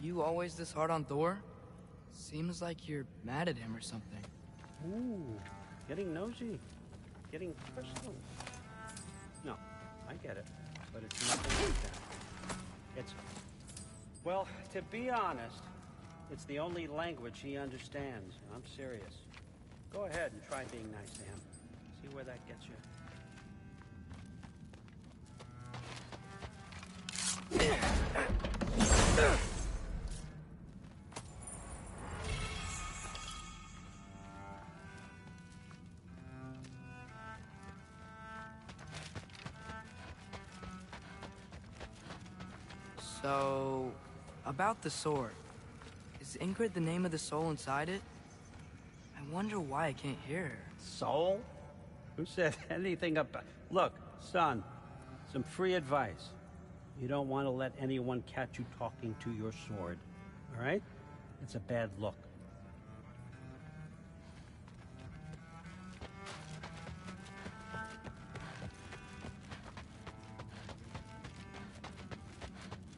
You always this hard on Thor? Seems like you're mad at him or something. Ooh, getting nosy. Getting personal. No, I get it. But it's nothing like that. It's... Well, to be honest, it's the only language he understands. I'm serious. Go ahead and try being nice to him. See where that gets you. So, about the sword. Is Ingrid the name of the soul inside it? I wonder why I can't hear her. Soul? Who said anything about... Look, son, some free advice. You don't want to let anyone catch you talking to your sword, all right? It's a bad look.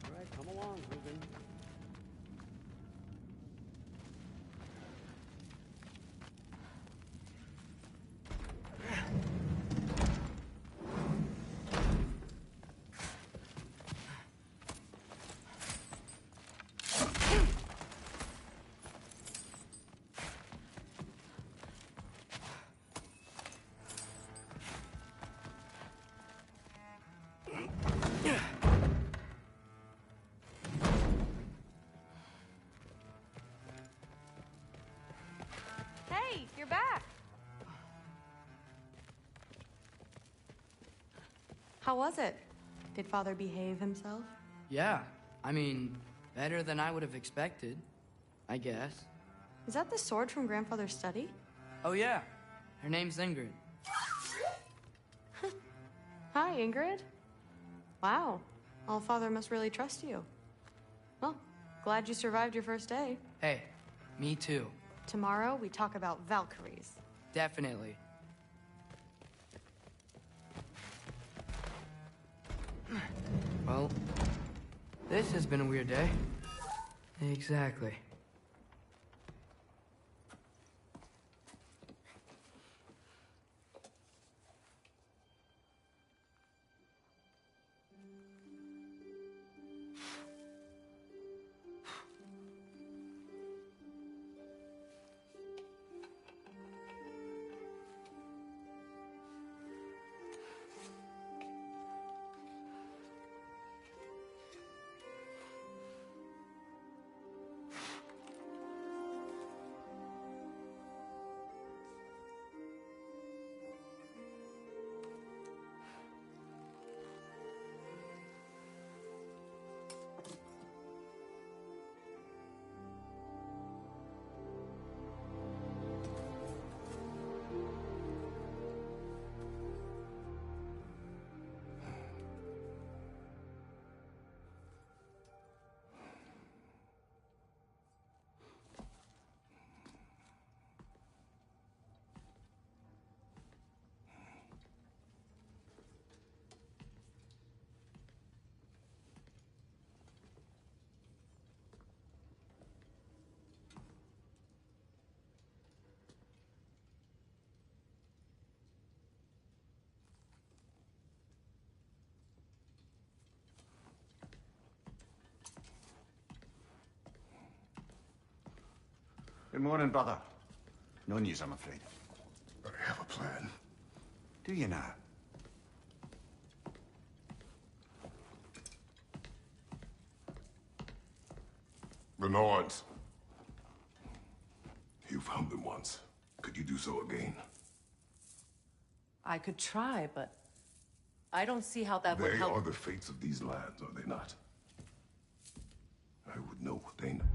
All right, come along, Ruben. Hey, you're back. How was it? Did Father behave himself? Yeah, I mean, better than I would have expected, I guess. Is that the sword from Grandfather's study? Oh yeah, her name's Ingrid. Hi, Ingrid. Wow, All-Father must really trust you. Well, glad you survived your first day. Hey, me too. Tomorrow, we talk about Valkyries. Definitely. Well, this has been a weird day. Exactly. Good morning, brother. No news, I'm afraid. I have a plan. Do you now? The Norns. You found them once. Could you do so again? I could try, but I don't see how that would They help. are the fates of these lands, are they not? I would know what they know.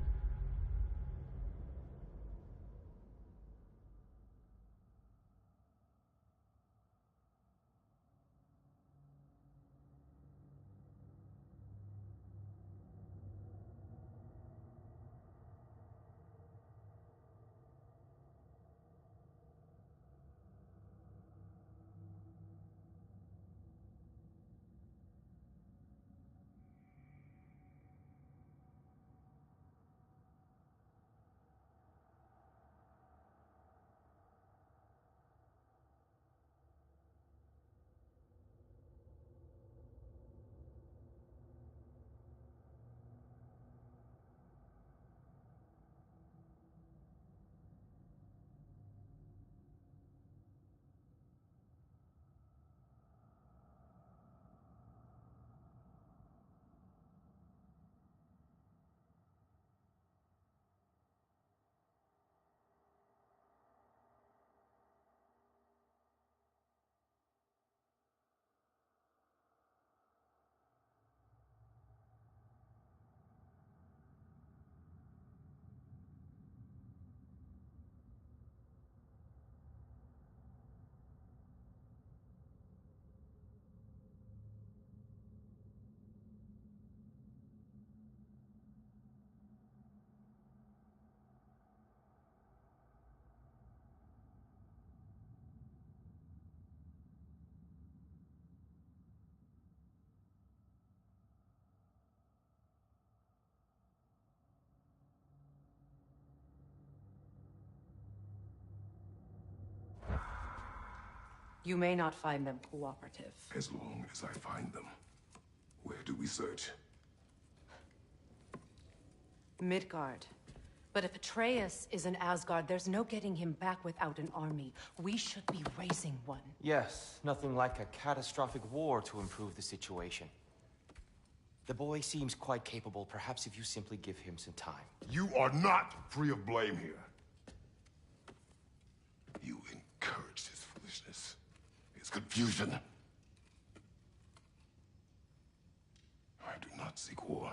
You may not find them cooperative. As long as I find them, where do we search? Midgard. But if Atreus is in Asgard, there's no getting him back without an army. We should be raising one. Yes, nothing like a catastrophic war to improve the situation. The boy seems quite capable. Perhaps if you simply give him some time. You are not free of blame here. You encouraged his foolishness, his confusion. I do not seek war.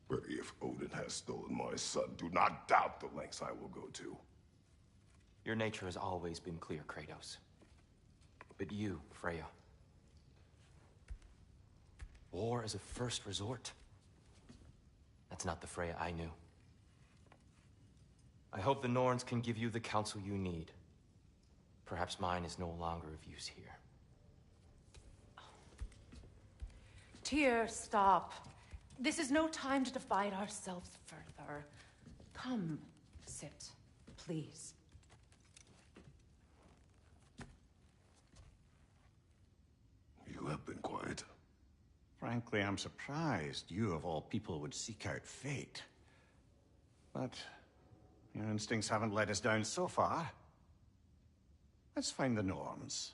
But if Odin has stolen my son, do not doubt the lengths I will go to. Your nature has always been clear, Kratos. But you, Freya. War is a first resort. That's not the Freya I knew. I hope the Norns can give you the counsel you need. Perhaps mine is no longer of use here. Tyr, stop. This is no time to divide ourselves further. Come, sit, please. You have been quiet. Frankly, I'm surprised you, of all people, would seek out fate. But your instincts haven't let us down so far. Let's find the Norns.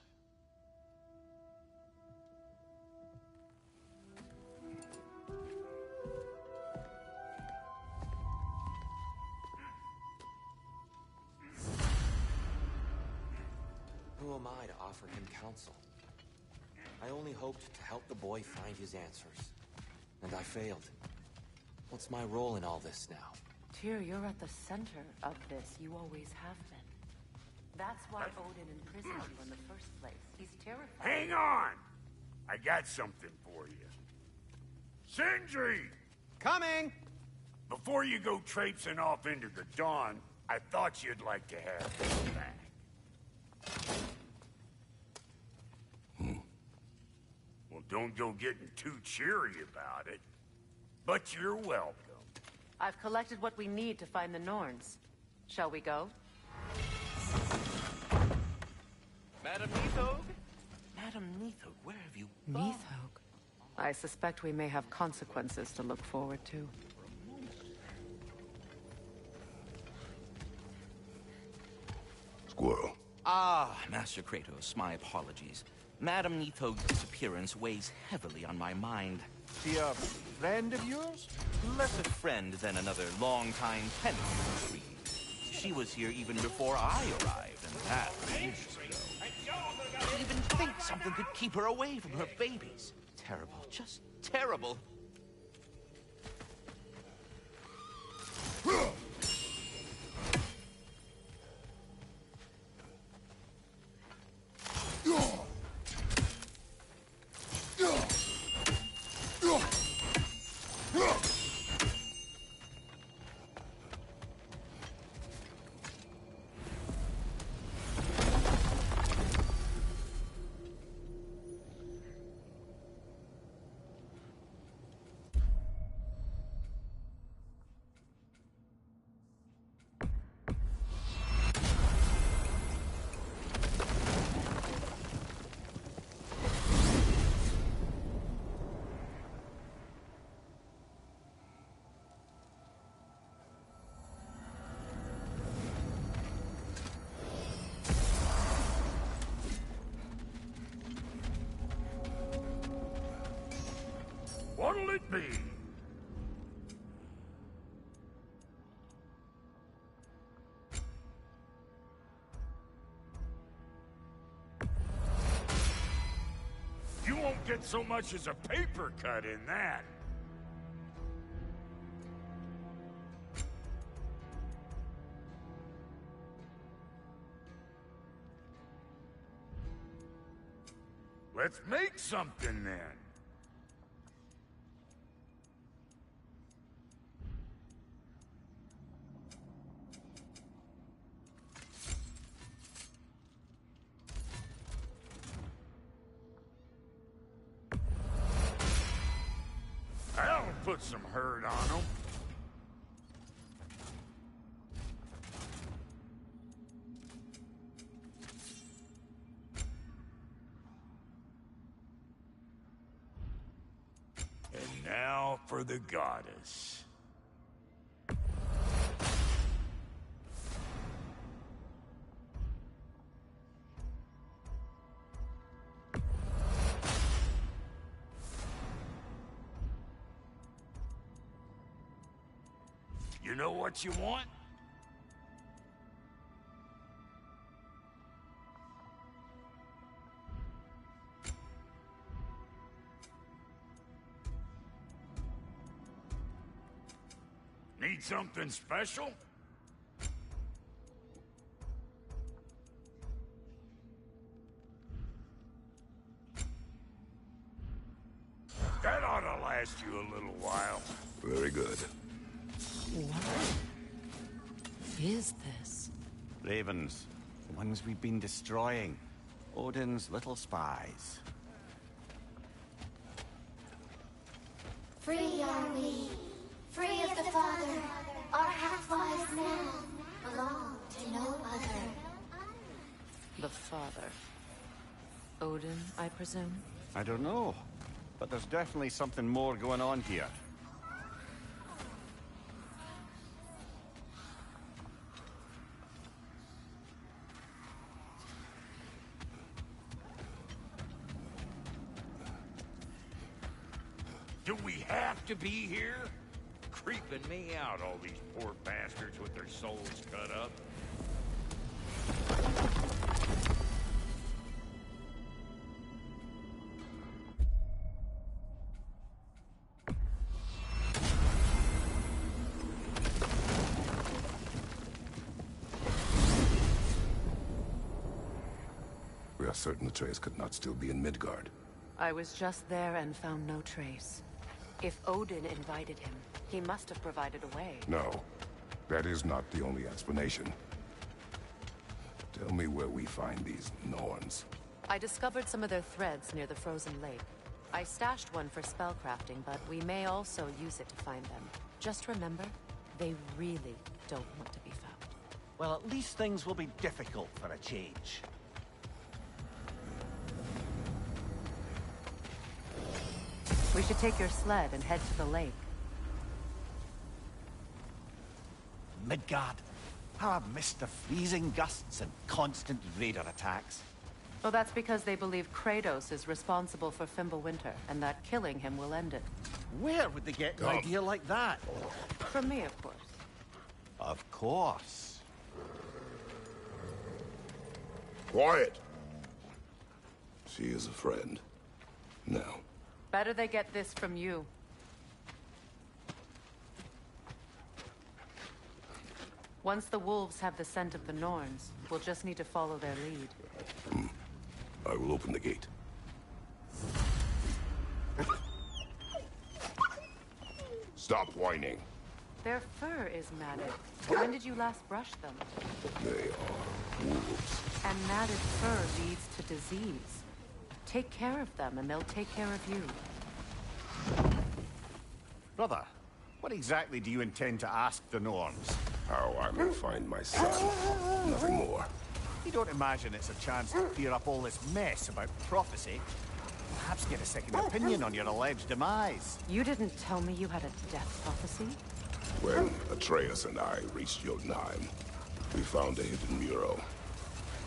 Who am I to offer him counsel? I only hoped to help the boy find his answers. And I failed. What's my role in all this now? Tyr, you're at the center of this. You always have been. That's why Odin imprisoned you in the first place. He's terrified. Hang on! I got something for you. Sindri! Coming! Before you go traipsing off into the dawn, I thought you'd like to have this back. Well, don't go getting too cheery about it. But you're welcome. I've collected what we need to find the Norns. Shall we go? Madam Nithog? Madam Nithog, where have you gone? Nithog. I suspect we may have consequences to look forward to. Squirrel. Ah, Master Kratos, my apologies. Madam Nithog's disappearance weighs heavily on my mind. She a friend of yours? Less a friend than another long-time tenant of the tree. She was here even before I arrived, and that was ages ago. To even think something could keep her away from her babies. Terrible, just terrible. What'll it be? You won't get so much as a paper cut in that. Let's make something then. That'll put some hurt on them. Now for the goddess. You know what you want? Need something special? That ought to last you a little while. Very good. What is this? Ravens. The ones we've been destroying. Odin's little spies. Free are we, free of the Father. Our half-lives now belong to no other. The Father. Odin, I presume? I don't know, but there's definitely something more going on here. Do we have to be here? Creeping me out, all these poor bastards with their souls cut up. We are certain Atreus could not still be in Midgard. I was just there and found no trace. If Odin invited him, he must have provided a way. No, that is not the only explanation. Tell me where we find these Norns. I discovered some of their threads near the frozen lake. I stashed one for spellcrafting, but we may also use it to find them. Just remember, they really don't want to be found. Well, at least things will be difficult for a change. We should take your sled and head to the lake. Midgard. How I've missed the freezing gusts and constant raider attacks. Well, that's because they believe Kratos is responsible for Fimbulwinter, and that killing him will end it. Where would they get an idea like that? From me, of course. Of course. Quiet! She is a friend. Now. Better they get this from you. Once the wolves have the scent of the Norns, we'll just need to follow their lead. I will open the gate. Stop whining. Their fur is matted. When did you last brush them? They are wolves. And matted fur leads to disease. Take care of them, and they'll take care of you. Brother, what exactly do you intend to ask the Norns? How I may find my son. Nothing more. You don't imagine it's a chance to clear up all this mess about prophecy? Perhaps get a second opinion on your alleged demise. You didn't tell me you had a death prophecy? When Atreus and I reached Jotunheim, we found a hidden mural.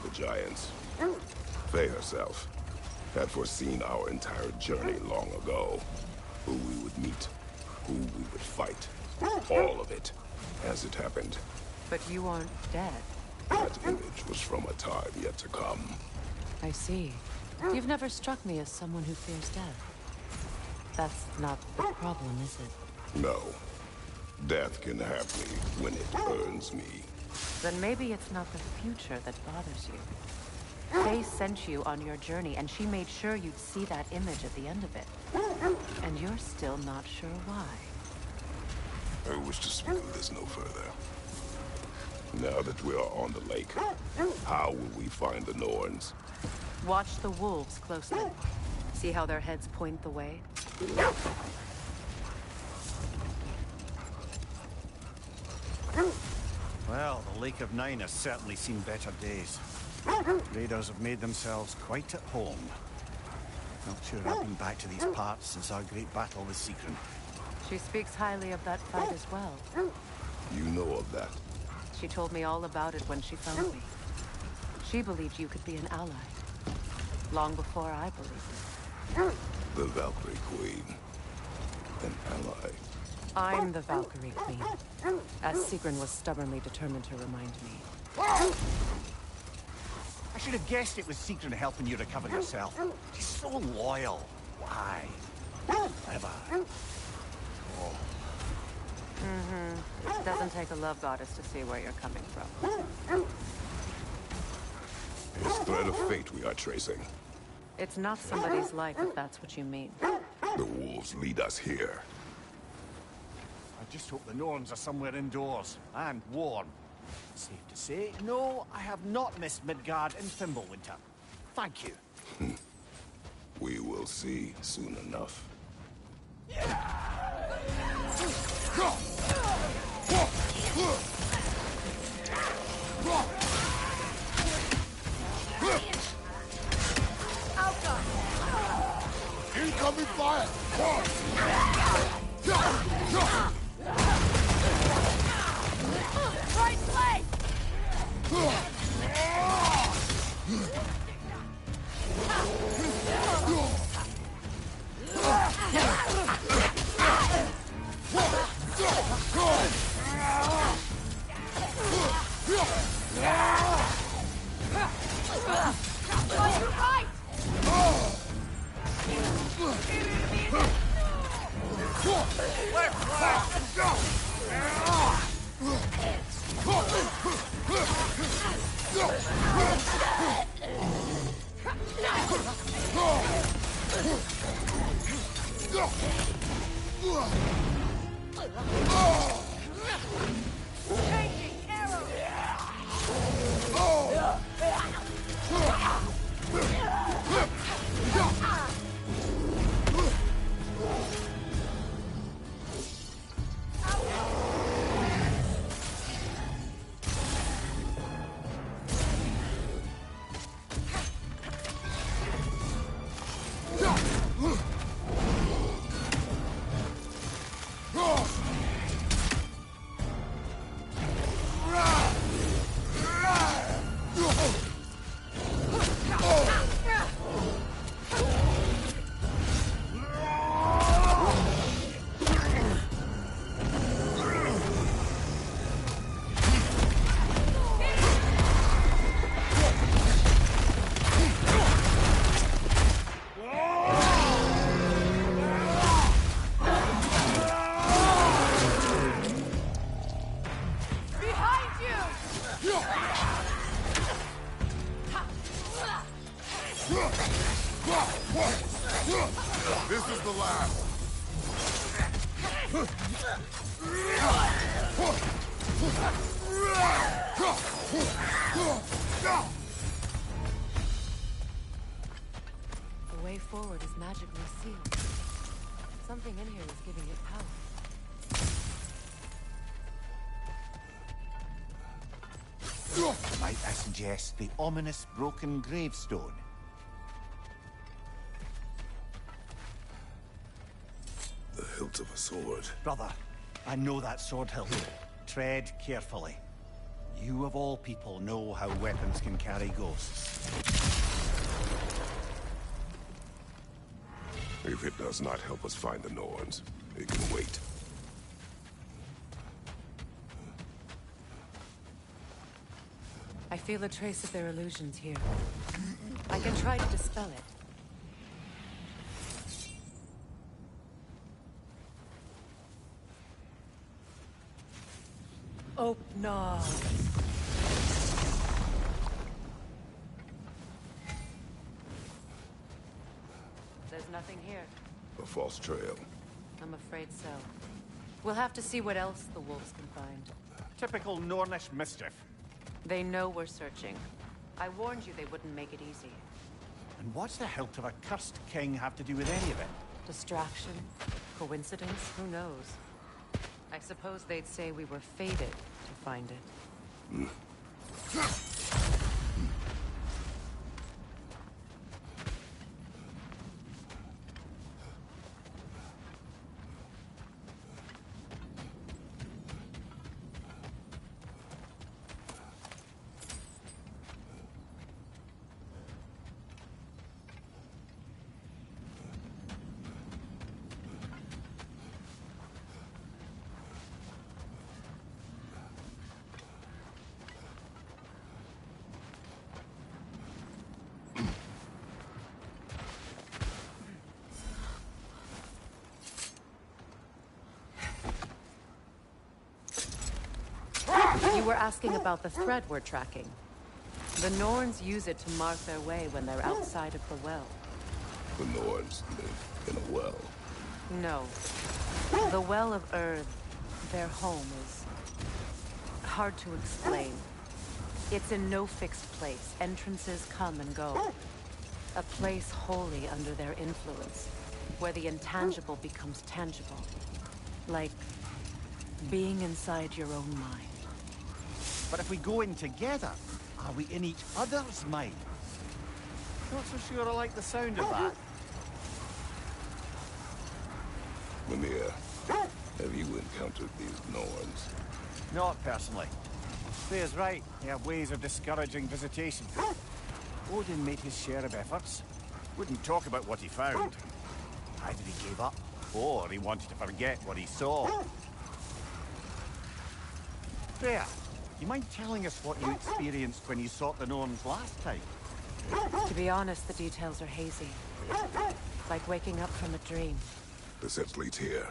The giants, Faye herself, had foreseen our entire journey long ago. Who we would meet, who we would fight. All of it, as it happened. But you aren't dead. That image was from a time yet to come. I see. You've never struck me as someone who fears death. That's not the problem, is it? No. Death can have me when it earns me. Then maybe it's not the future that bothers you. Faye sent you on your journey, and she made sure you'd see that image at the end of it. And you're still not sure why. I wish to speak of this no further. Now that we are on the lake, how will we find the Norns? Watch the wolves closely. See how their heads point the way? Well, the Lake of Nine has certainly seen better days. Raiders have made themselves quite at home. Not sure I've been back to these parts since our great battle with Sigrun. She speaks highly of that fight as well. You know of that? She told me all about it when she found me. She believed you could be an ally. Long before I believed it. The Valkyrie Queen. An ally. I'm the Valkyrie Queen, as Sigrun was stubbornly determined to remind me. I should have guessed it was Sigrun helping you recover yourself. She's so loyal. Why? Never. Oh. It doesn't take a love goddess to see where you're coming from. It's thread of fate we are tracing. It's not somebody's life, if that's what you mean. The wolves lead us here. I just hope the Norns are somewhere indoors and warm. Safe to say, no, I have not missed Midgard in Fimbulwinter. Thank you. We will see soon enough. Incoming fire! Right leg! This is the last. The way forward is magically sealed. Something in here is giving it power. Might I suggest the ominous broken gravestone? The hilt of a sword. Brother, I know that sword hilt. Tread carefully. You of all people know how weapons can carry ghosts. If it does not help us find the Norns, it can wait. I feel a trace of their illusions here. I can try to dispel it. Oh, no. There's nothing here. A false trail. I'm afraid so. We'll have to see what else the wolves can find. Typical Nornish mischief. They know we're searching. I warned you they wouldn't make it easy. And what's the hilt of a cursed king have to do with any of it? Distraction? Coincidence? Who knows? I suppose they'd say we were fated to find it. were asking about the thread we're tracking. The Norns use it to mark their way when they're outside of the well. The Norns live in a well. No. The Well of Earth, their home, is hard to explain. It's in no fixed place. Entrances come and go. A place wholly under their influence, where the intangible becomes tangible. Like being inside your own mind. But if we go in together, are we in each other's mind? Not so sure I like the sound of that. Mimir, have you encountered these Norns? Not personally. Freya's right. They have ways of discouraging visitation. Odin made his share of efforts. Wouldn't talk about what he found. Either he gave up, or he wanted to forget what he saw. Freya, you mind telling us what you experienced when you sought the Norns last time? To be honest, the details are hazy. Like waking up from a dream. The sense leads here.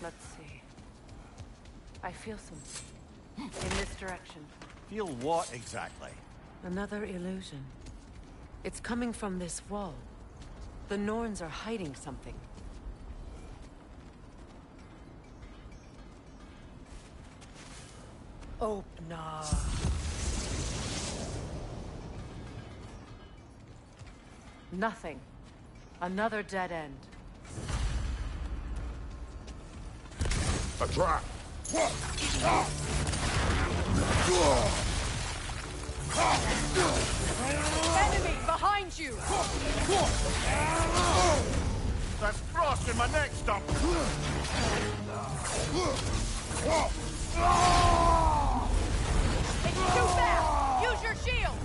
Let's see. I feel something. In this direction. Feel what exactly? Another illusion. It's coming from this wall. The Norns are hiding something. Open up. Nothing. Another dead end. A trap! Enemy behind you! That's frost in my neck stump! It's too fast! Use your shield!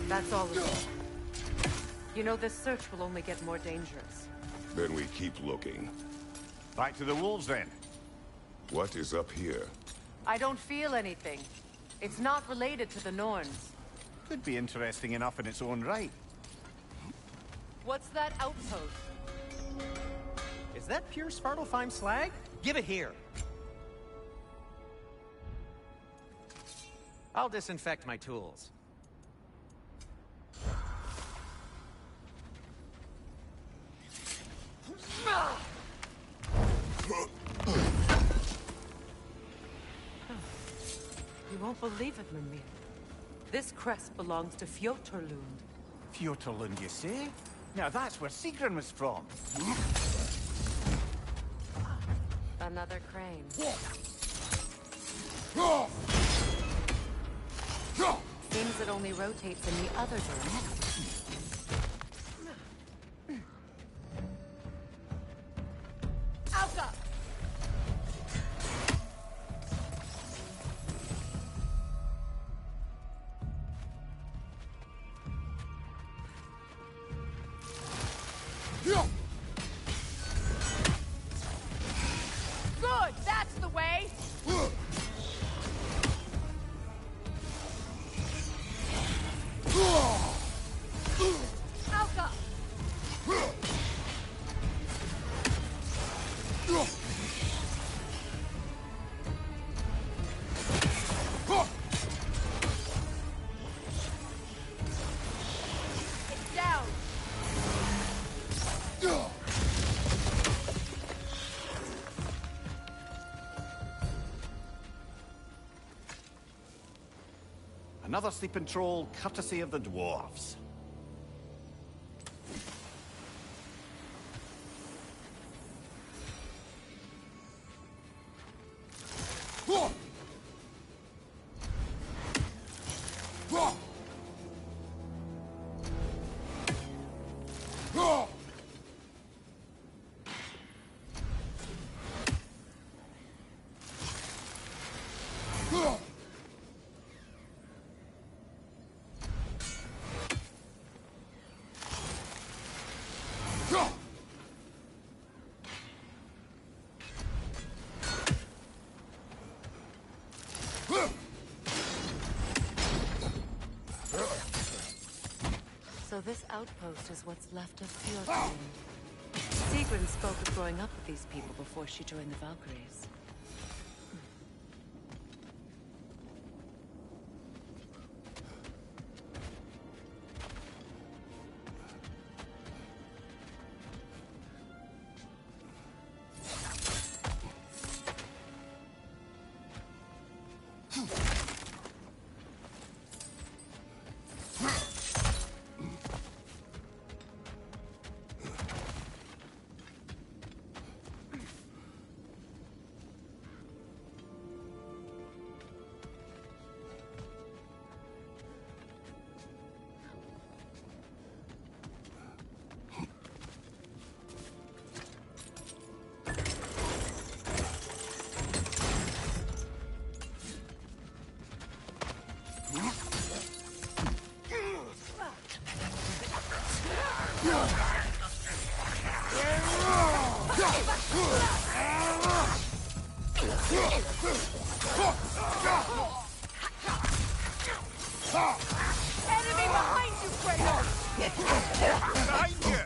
That's all of it. You know, this search will only get more dangerous. Then we keep looking. Back to the wolves, then. What is up here? I don't feel anything. It's not related to the Norns. Could be interesting enough in its own right. What's that outpost? Is that pure Svartalfheim slag? Give it here. I'll disinfect my tools. You won't believe it, Mimir. This crest belongs to Fjotorlund. Fjotorlund, you say? Now that's where Sigrun was from. Another crane. Seems it only rotates in the other direction. Alka! Good! That's the way! Alka! It's down! Another sleeping troll, courtesy of the dwarves. So this outpost is what's left of Fjordland. Sigrun spoke of growing up with these people before she joined the Valkyries. Enemy behind you, Kratos! Behind you!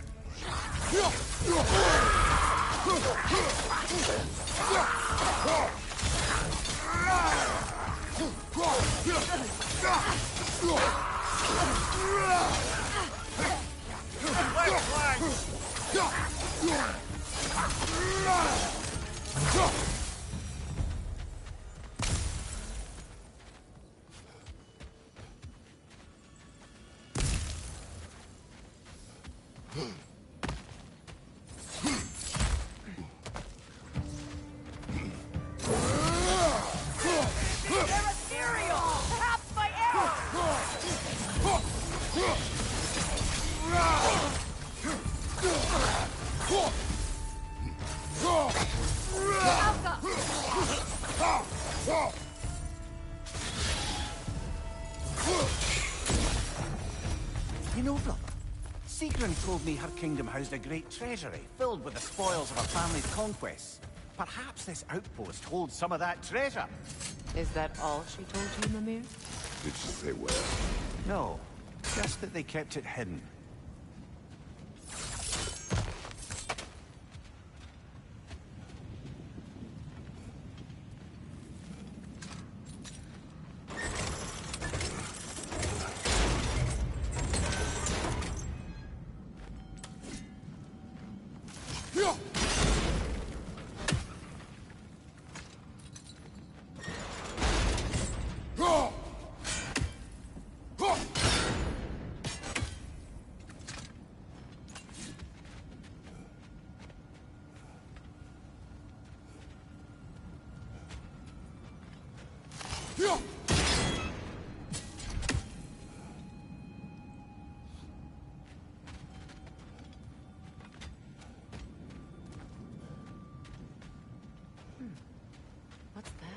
They're ethereal! Perhaps by arrow! You know, brother, Sigrun told me her kingdom housed a great treasury filled with the spoils of her family's conquests. Perhaps this outpost holds some of that treasure. Is that all she told you, Mimir? Did she say where? No, just that they kept it hidden. What's that?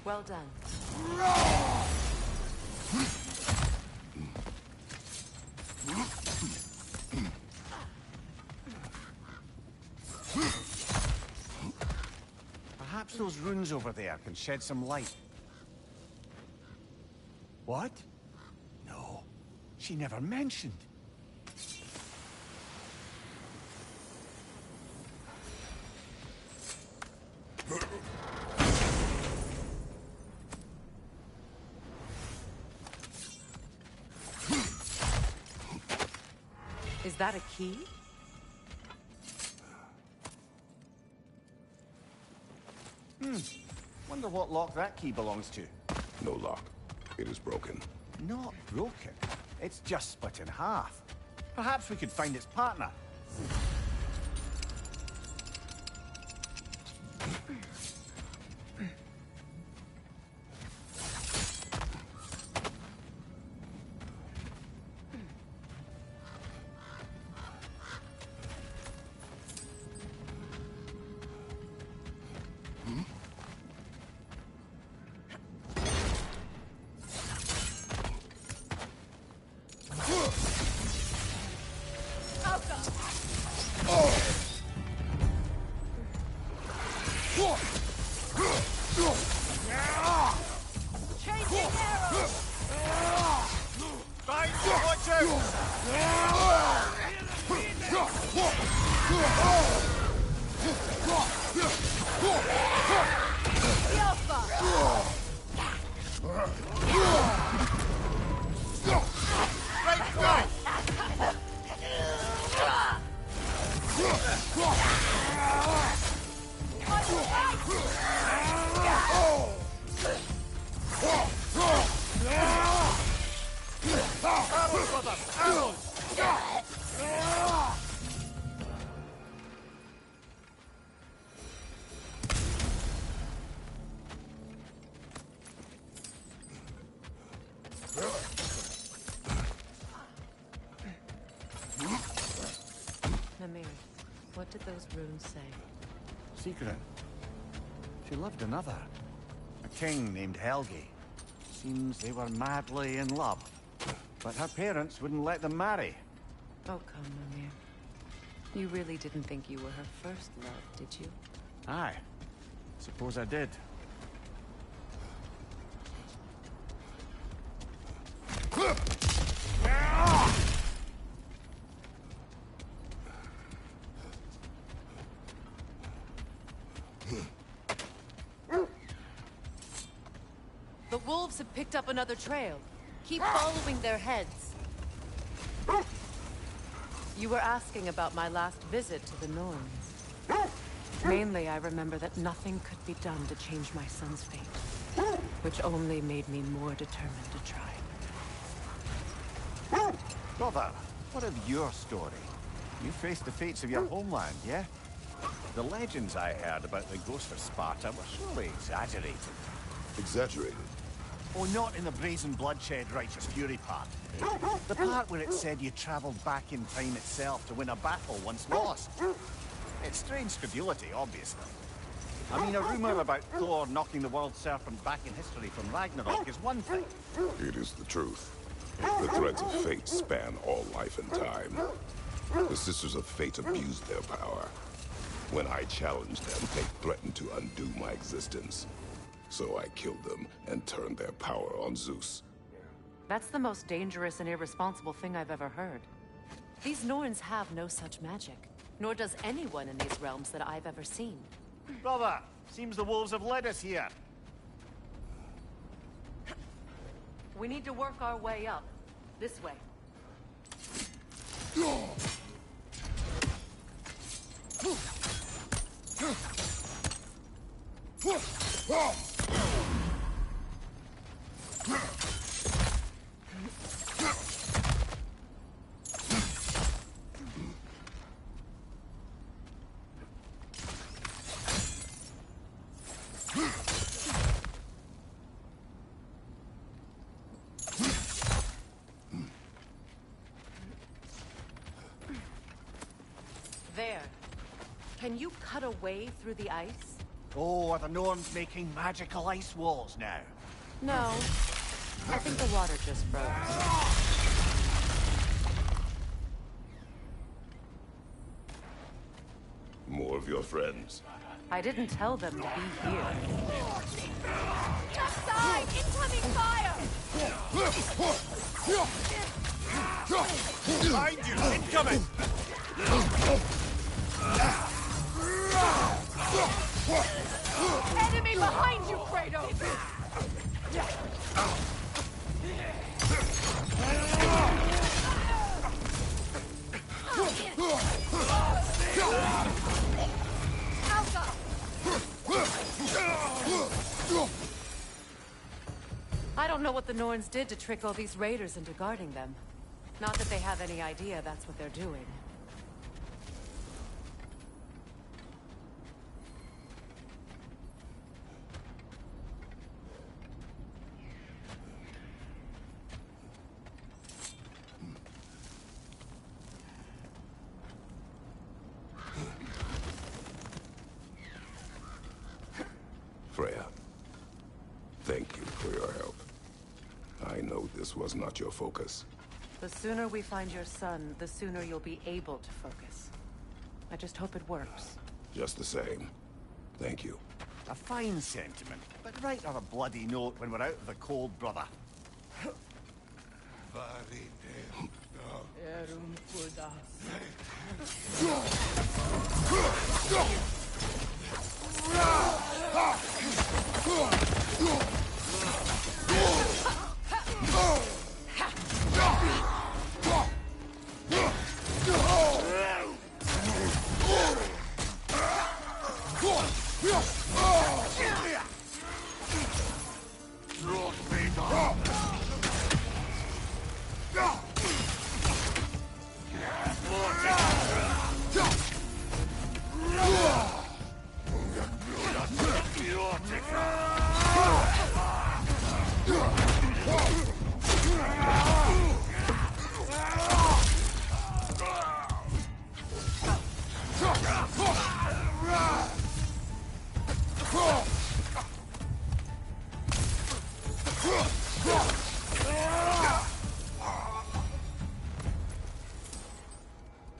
Well done. Perhaps those runes over there can shed some light. What? No, she never mentioned. Is that a key? Wonder what lock that key belongs to. No lock. It is broken. Not broken. It's just split in half. Perhaps we could find its partner. Mimir, what did those runes say? Secret. She loved another. A king named Helgi. Seems they were madly in love. But her parents wouldn't let them marry. Oh, come, Mimir. You really didn't think you were her first love, did you? Aye. Suppose I did. The wolves have picked up another trail. Keep following their heads. You were asking about my last visit to the Norns. Mainly, I remember that nothing could be done to change my son's fate, which only made me more determined to try. Brother, what of your story? You faced the fates of your homeland, yeah? The legends I heard about the ghost of Sparta were surely exaggerated. Exaggerated? Oh, not in the brazen bloodshed righteous fury part. The part where it said you traveled back in time itself to win a battle once lost. It's strange credulity, obviously. I mean, a rumor about Thor knocking the world serpent back in history from Ragnarok is one thing. It is the truth. The threads of fate span all life and time. The Sisters of Fate abused their power. When I challenged them, they threatened to undo my existence. So I killed them and turned their power on Zeus. That's the most dangerous and irresponsible thing I've ever heard. These Norns have no such magic, nor does anyone in these realms that I've ever seen. Brother, seems the wolves have led us here. We need to work our way up. This way. There. Can you cut a way through the ice? Oh, are the Norns making magical ice walls now? No. I think the water just froze. More of your friends. I didn't tell them to be here. Left side! Incoming fire! Behind you! Incoming! Enemy behind you, Kratos! I don't know what the Norns did to trick all these raiders into guarding them. Not that they have any idea that's what they're doing. Freya, thank you for your help. I know this was not your focus. The sooner we find your son, the sooner you'll be able to focus. I just hope it works. Just the same, thank you. A fine sentiment, but write her a bloody note when we're out of the cold, brother.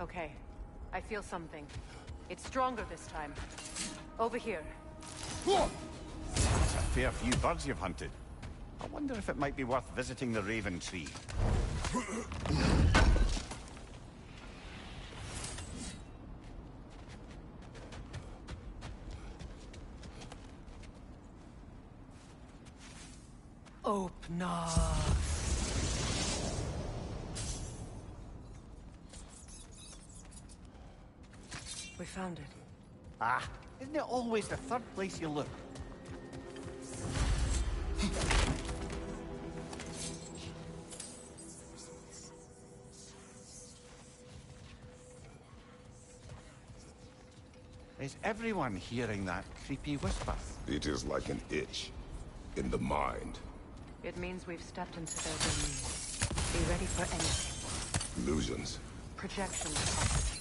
Okay, I feel something. It's stronger this time. Over here. That's a fair few birds you've hunted. I wonder if it might be worth visiting the Raven Tree. Open up. We found it. Ah, isn't it always the third place you look? Is everyone hearing that creepy whisper? It is like an itch in the mind. It means we've stepped into their domain. Be ready for anything. Illusions. Projections, possibly.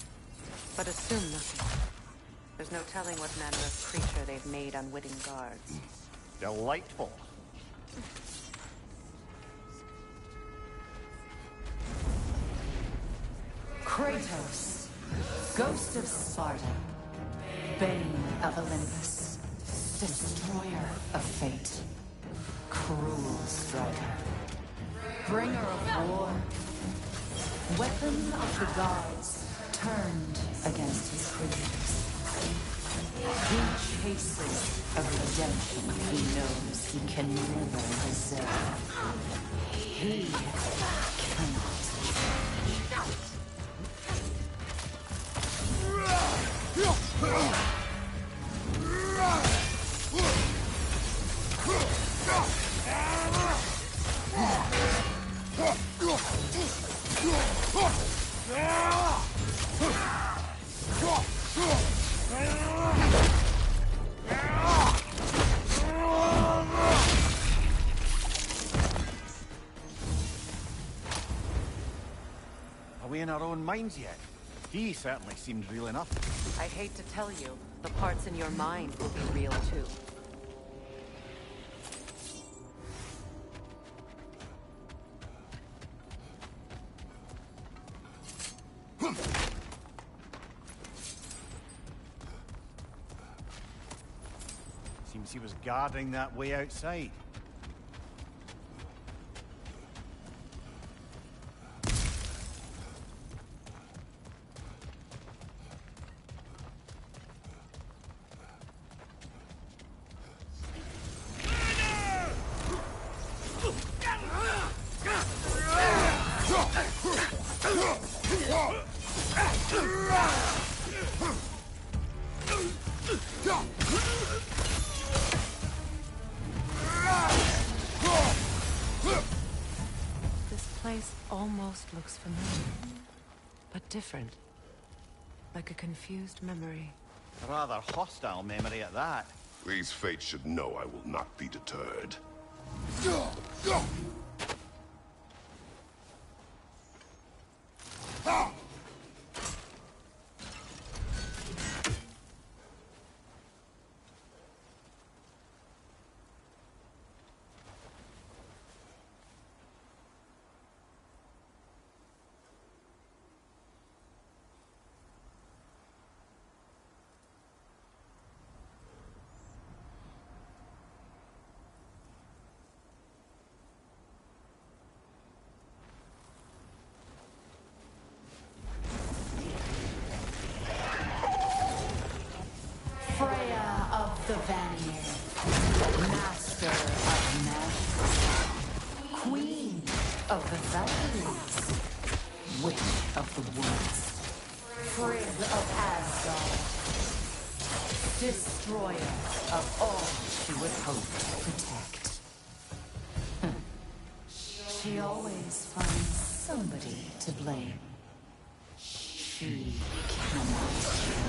But assume nothing. There's no telling what manner of creature they've made unwitting guards. Delightful. Kratos, Ghost of Sparta, Bane of Olympus, Destroyer of Fate, Cruel Striker, Bringer of War, Weapon of the Gods, turned against his creatures. He chases a redemption he knows he can never deserve. He cannot Are we in our own minds yet? He certainly seemed real enough. I'd hate to tell you, the parts in your mind will be real too. Seems he was guarding that way outside. This place almost looks familiar, but different. Like a confused memory. A rather hostile memory at that. These fates should know I will not be deterred. Freya of the Vanir, Master of Magic, Queen of the Valkyries, Witch of the Woods, Frigg of Asgard, Destroyer of all she would hope to protect. She always finds somebody to blame. She cannot change.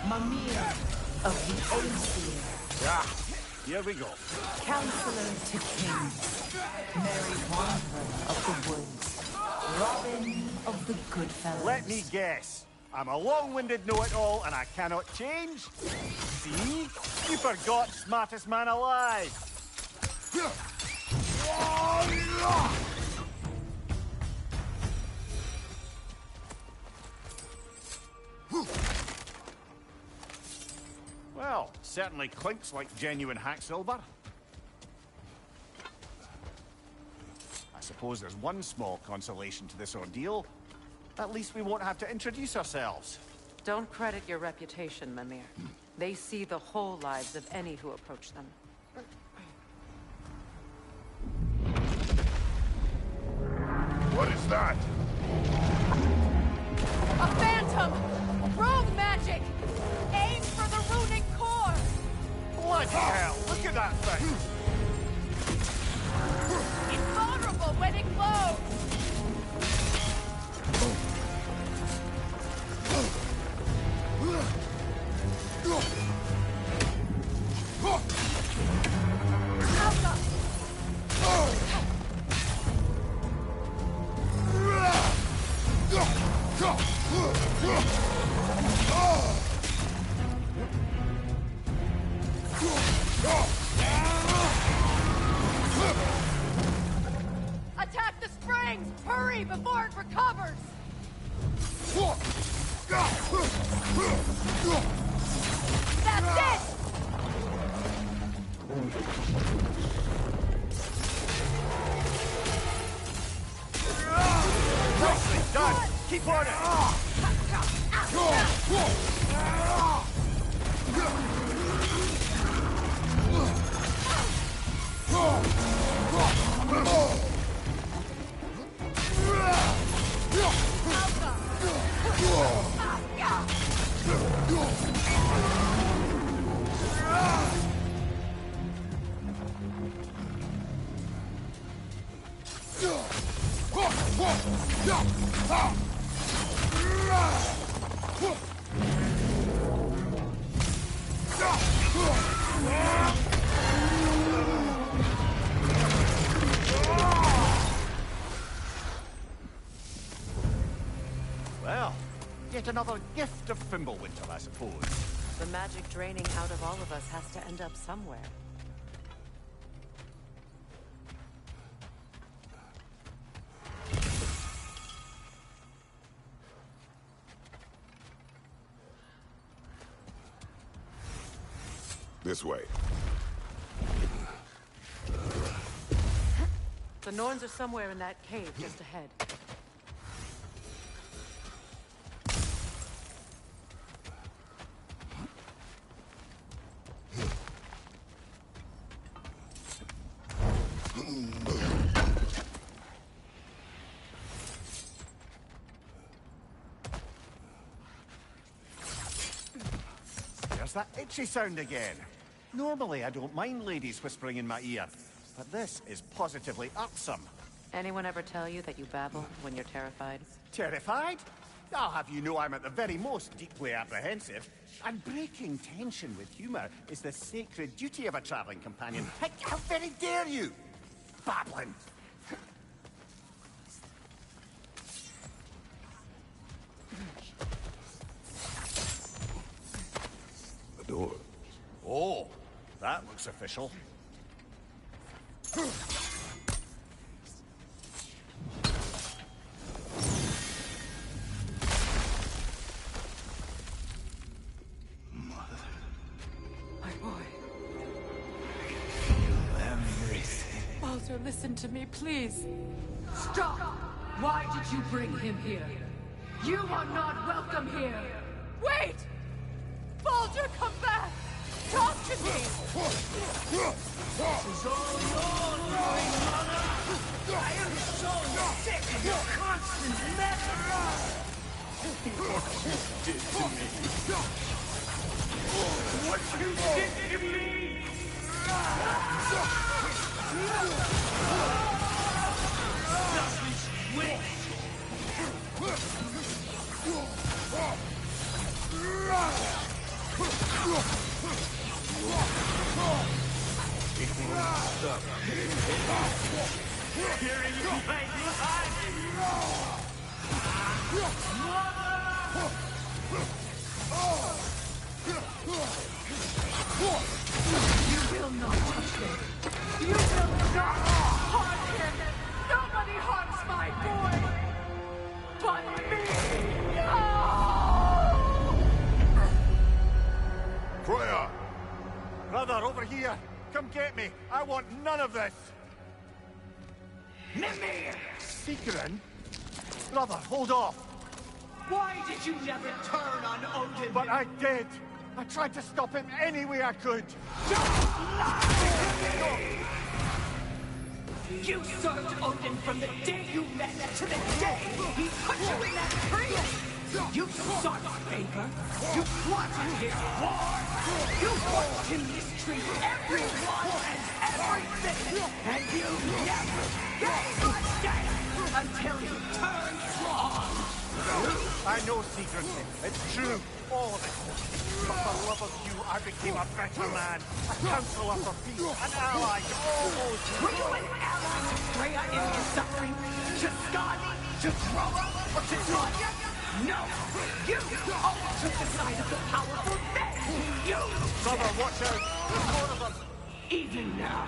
Mimir of the Aesir. Yeah, here we go. Counselor to kings, Merry Wanderer of the woods, Robin of the Goodfellows. Let me guess. I'm a long-winded know-it-all and I cannot change? See? You forgot smartest man alive. Well, certainly clinks like genuine hack silver. I suppose there's one small consolation to this ordeal. At least we won't have to introduce ourselves. Don't credit your reputation, Mimir. They see the whole lives of any who approach them. What is that? A phantom! Rogue magic! Aim for the runic core! Bloody hell! Look at that thing! It's vulnerable when it glows! Attack the springs! Hurry before it recovers! That's it! Nicely done! Keep on it! Well, yet another gift of Fimbulwinter, I suppose. The magic draining out of all of us has to end up somewhere. This way. The Norns are somewhere in that cave just ahead. There's that itchy sound again. Normally, I don't mind ladies whispering in my ear, but this is positively irksome. Anyone ever tell you that you babble when you're terrified? Terrified? I'll have you know I'm at the very most deeply apprehensive. And breaking tension with humor is the sacred duty of a traveling companion. How very dare you? Babbling. The door. Oh, that looks official. My boy. Everything. Baldur, listen to me, please. Stop! Why did you bring him here? You are not welcome here! Wait! Baldur, come back! Talk to me! This is all your doing, Mother! I am so sick of your constant mess! What you did to me! What you did to me! Selfish witch! It won't stop. Hearing you right behind You will not touch him! You will not harm him! Nobody harms my boy! But me! No! Freya! Brother, over here! Come get me! I want none of this! Mimir! Secret? Brother, hold off! Why did you never turn on Odin? But I did! I tried to stop him any way I could! You served Odin from the day you met to the day he put you in that tree! You sought favor! You wanted his war! You watched him mistreat everyone and everything! And you never gave a damn until you turned wrong! I know secretly. It's true. All of it. But for love of you, I became a better man. A counselor for peace. An ally to all those who... Were you an ally to Freya in his suffering? To Skadi? To Groa? Or to Tanya? No! You always took the side of the powerful men! You... Brother, watch out! There's more of them! Even now,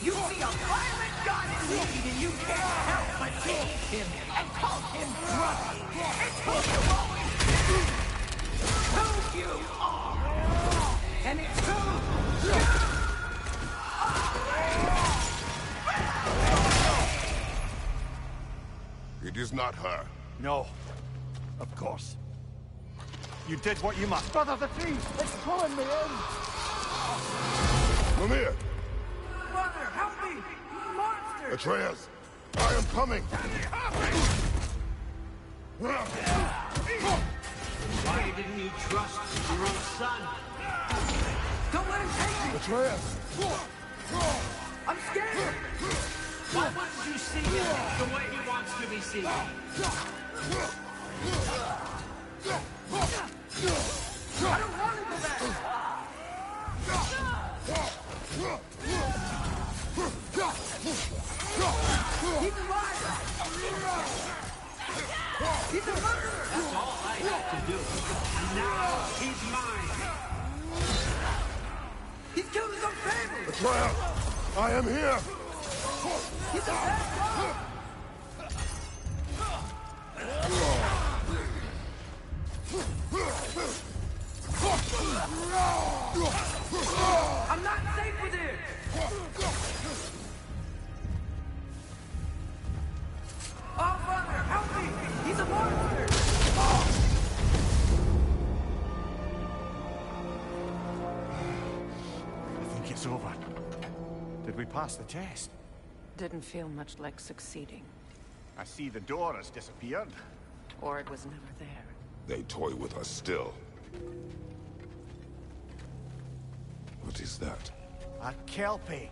you see a violent god in need and you can't help but tease him and call him brother. It's who you always been. Who you are. And it's who you It is not her. No. Of course. You did what you must. Brother, the tree! It's pulling me in! Mimir! Brother, help me! Monster! Atreus! I am coming! Why didn't you trust your own son? Don't let him take me! Atreus! I'm scared! Why wouldn't you see him the way he wants to be seen? I don't want to go back! He's alive! He's a murderer! That's all I have to do. And now he's mine! He's killed his own family! Atreus! I am here! He's a bad guy! it's over. Did we pass the test? Didn't feel much like succeeding. I see the door has disappeared. Or it was never there. They toy with us still. What is that? A Kelpie.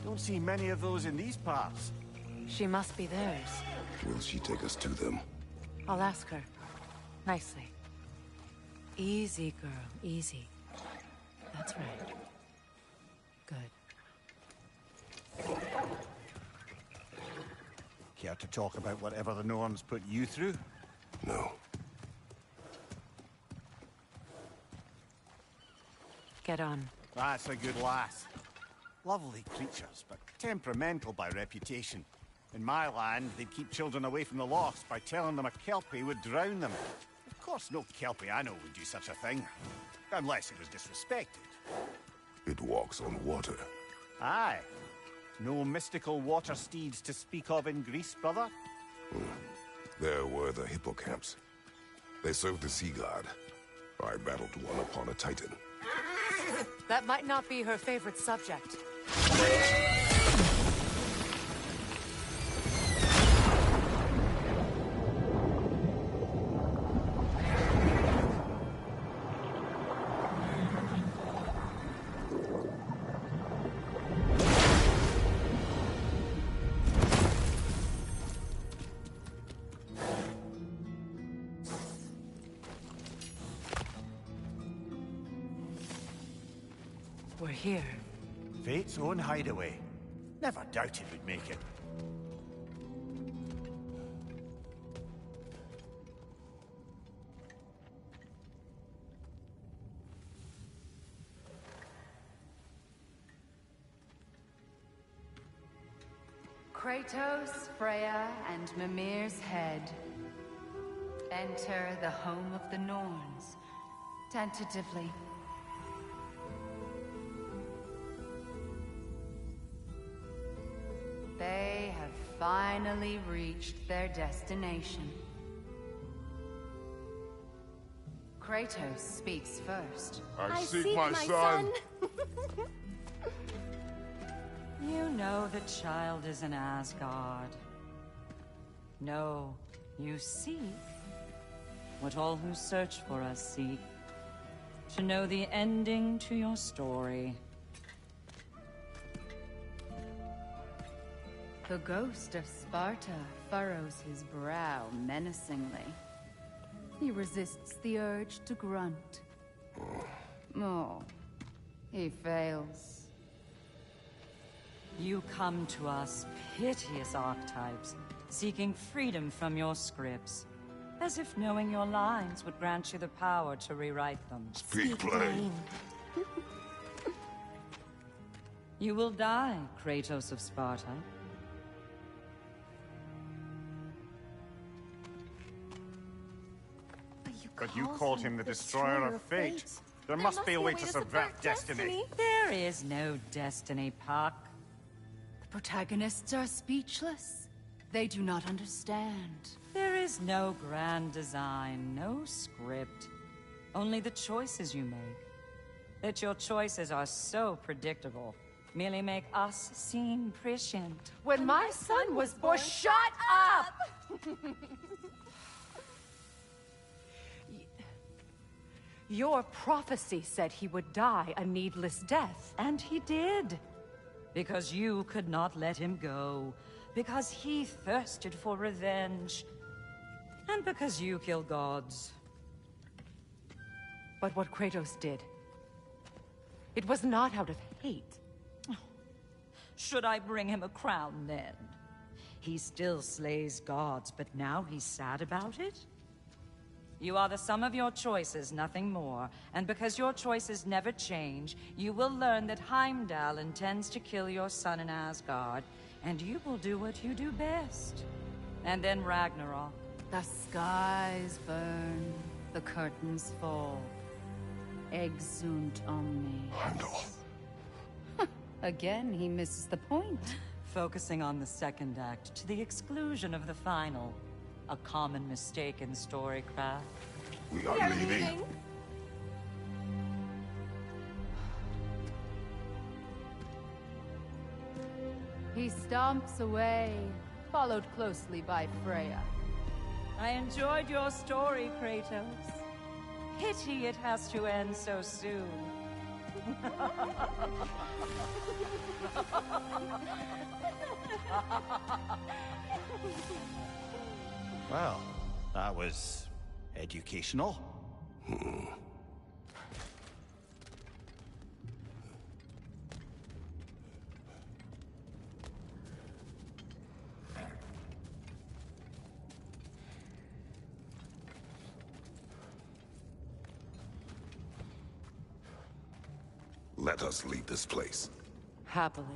Don't see many of those in these parts. She must be theirs. Will she take us to them? I'll ask her. Nicely. Easy, girl. Easy. That's right. Good. Care to talk about whatever the Norns put you through? No. Get on. That's a good lass. Lovely creatures, but temperamental by reputation. In my land, they'd keep children away from the lost by telling them a Kelpie would drown them. Of course, no Kelpie I know would do such a thing. Unless it was disrespected. It walks on water. Aye. No mystical water steeds to speak of in Greece, brother? There were the hippocamps. They served the sea god. I battled one upon a titan. That might not be her favorite subject. We're here. Fate's own hideaway. Never doubted we'd make it. Kratos, Freya, and Mimir's head. Enter the home of the Norns. Tentatively. They have finally reached their destination. Kratos speaks first. I seek my son. You know the child is in Asgard. No, you seek what all who search for us seek. To know the ending to your story. The ghost of Sparta furrows his brow menacingly. He resists the urge to grunt. Oh, he fails. You come to us, piteous archetypes, seeking freedom from your scripts. As if knowing your lines would grant you the power to rewrite them. Speak plain. You will die, Kratos of Sparta. But you called him the destroyer of fate. There must be a way to subvert destiny. There is no destiny, Puck. The protagonists are speechless. They do not understand. There is no grand design, no script. Only the choices you make. That your choices are so predictable, merely make us seem prescient. When my son was born, shut up! Your prophecy said he would die a needless death. And he did. Because you could not let him go. Because he thirsted for revenge. And because you kill gods. But what Kratos did, it was not out of hate. Should I bring him a crown then? He still slays gods, but now he's sad about it? You are the sum of your choices, nothing more. And because your choices never change, you will learn that Heimdall intends to kill your son in Asgard, and you will do what you do best. And then Ragnarok. The skies burn, the curtains fall. Exunt omnes. Heimdall. Again, he misses the point. Focusing on the second act to the exclusion of the final. A common mistake in storycraft. We are leaving. He stomps away, followed closely by Freya. I enjoyed your story, Kratos. Pity it has to end so soon. Well, that was educational. Let us leave this place. Happily.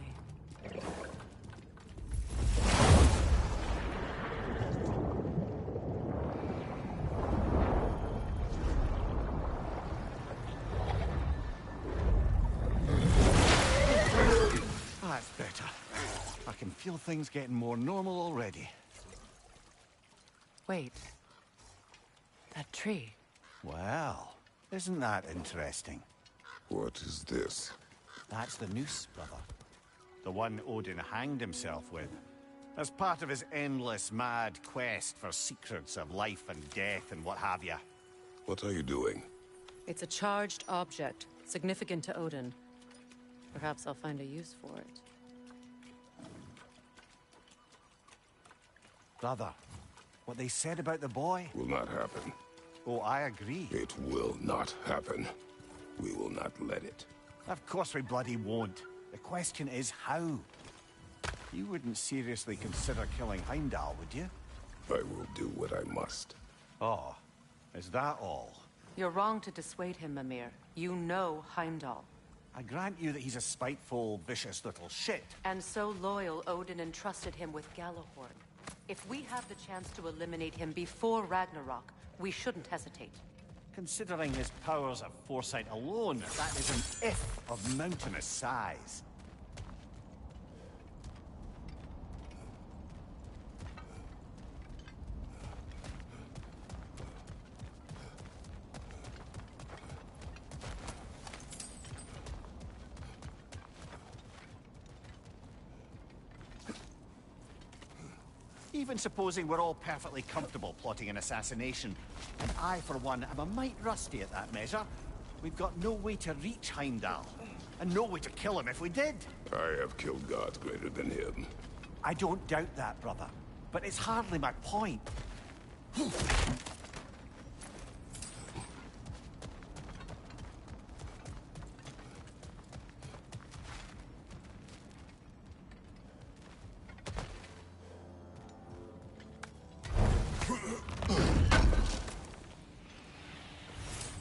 That's better. I can feel things getting more normal already. Wait. That tree. Well, isn't that interesting? What is this? That's the noose, brother. The one Odin hanged himself with. As part of his endless, mad quest for secrets of life and death and what have you. What are you doing? It's a charged object, significant to Odin. Perhaps I'll find a use for it. Brother, what they said about the boy? Will not happen. Oh, I agree. It will not happen. We will not let it. Of course we bloody won't. The question is how. You wouldn't seriously consider killing Heimdall, would you? I will do what I must. Oh, is that all? You're wrong to dissuade him, Mimir. You know Heimdall. I grant you that he's a spiteful, vicious little shit. And so loyal, Odin entrusted him with Gjallarhorn. If we have the chance to eliminate him before Ragnarok, we shouldn't hesitate. Considering his powers of foresight alone, that is an if of mountainous size. Even supposing we're all perfectly comfortable plotting an assassination, and I, for one, am a mite rusty at that measure, we've got no way to reach Heimdall, and no way to kill him if we did. I have killed gods greater than him. I don't doubt that, brother, but it's hardly my point.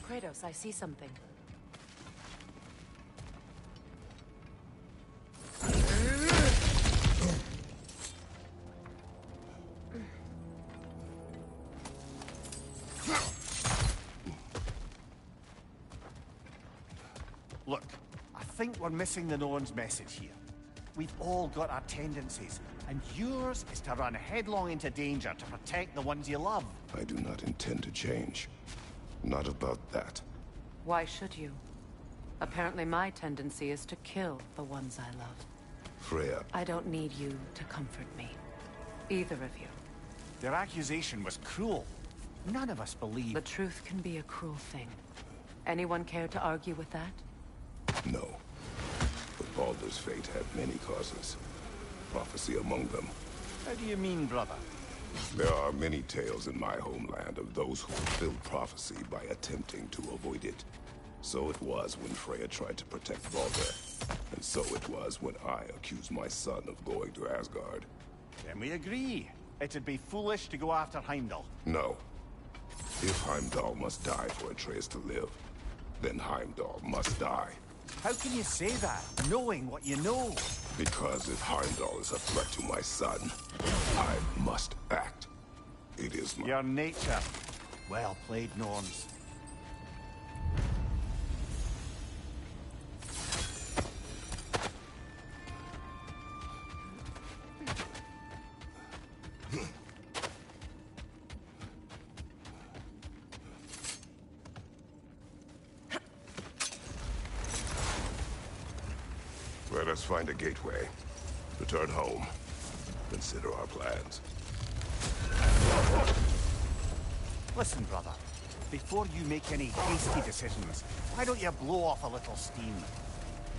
Kratos, I see something. Look, I think we're missing the Norn's message here. We've all got our tendencies, and yours is to run headlong into danger to protect the ones you love. I do not intend to change. Not about that. Why should you? Apparently my tendency is to kill the ones I love. Freya. I don't need you to comfort me. Either of you. Their accusation was cruel. None of us believe... The truth can be a cruel thing. Anyone care to argue with that? No. But Baldur's fate had many causes. Prophecy among them. How do you mean, brother? There are many tales in my homeland of those who fulfilled prophecy by attempting to avoid it. So it was when Freya tried to protect Baldur. And so it was when I accused my son of going to Asgard. Then we agree. It'd be foolish to go after Heimdall. No. If Heimdall must die for Atreus to live, then Heimdall must die. How can you say that, knowing what you know? Because if Heimdall is a threat to my son, I must act. It is my... Your nature. Well played, Norns. Let us find a gateway. Return home. Consider our plans. Listen, brother. Before you make any hasty decisions, why don't you blow off a little steam?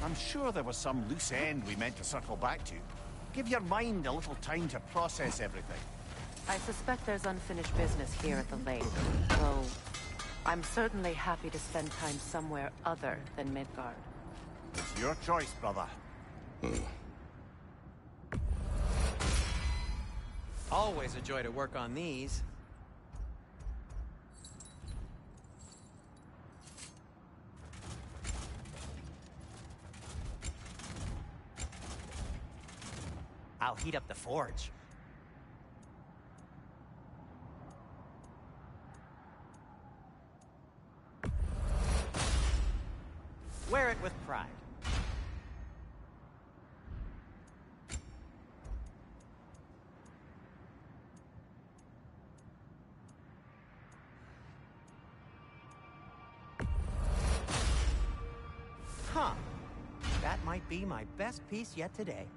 I'm sure there was some loose end we meant to circle back to. Give your mind a little time to process everything. I suspect there's unfinished business here at the lake, though I'm certainly happy to spend time somewhere other than Midgard. It's your choice, brother. Always a joy to work on these. I'll heat up the forge. Wear it with pride. Huh. That might be my best piece yet today.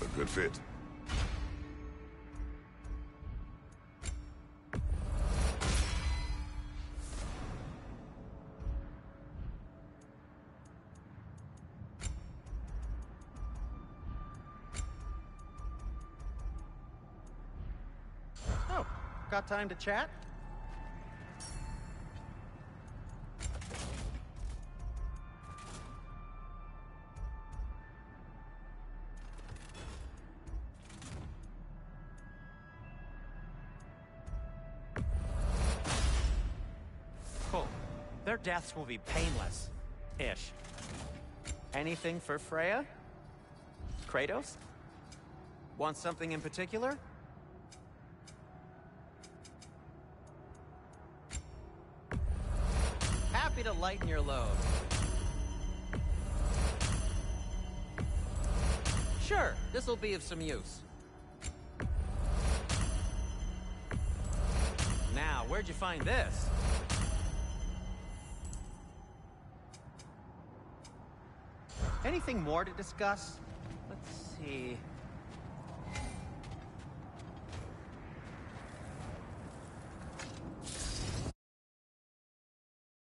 A good fit. Oh, got time to chat? Cool. Their deaths will be painless-ish. Anything for Freya? Kratos? Want something in particular? Happy to lighten your load. Sure, this'll be of some use. Now, where'd you find this? Anything more to discuss? Let's see.